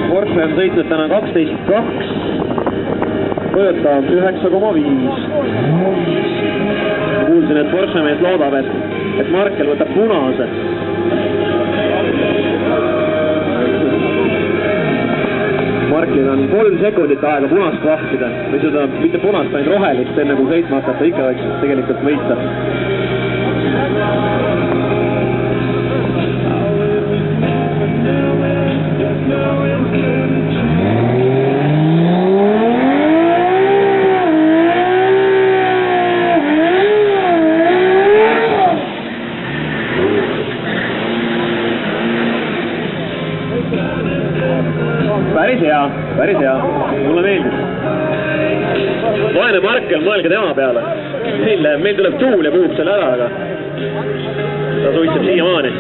Porsche on sõitnud täna 12.2, Toyota 9,5. Kuulsin, et Porsche mees loodab, et Markel võtab punase. Markelil on 3 sekundit aega punast vahtida või seda mitte punast, vaid rohelist, enne kui sõitma hakata, ikka võiks tegelikult võita. Päris hea, mulle meeldis. Vaene Markel, mõelge tema peale. Meil tuleb tuul ja puhub selle ära, aga ta suitseb siiamaani.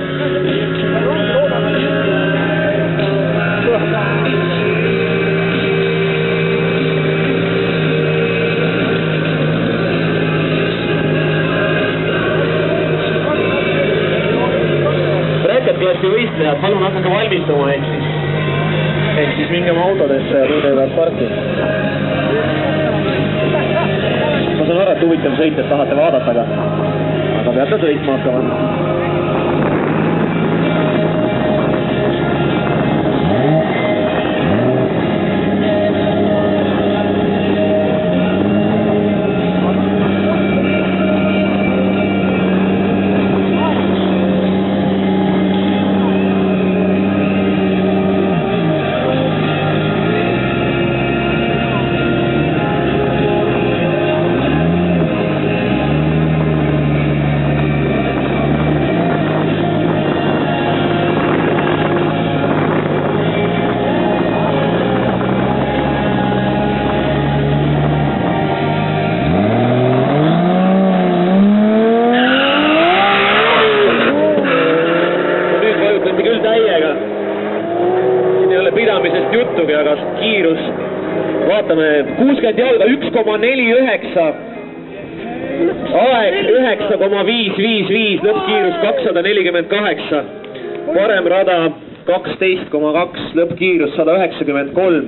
Bracket-klassi võistlejad, palun hakake valmistuma, ehk siis minge oma autodesse ja tuudevad parki. Ma saan aru, et huvitav sõit, et tahate vaadata, aga peate sõitma hakkama. Pidamisest juttugi, aga kiirus, vaatame, 60 jalga, 1,49, aeg 9,555, lõppkiirus 248, parem rada 12,2, lõppkiirus 193.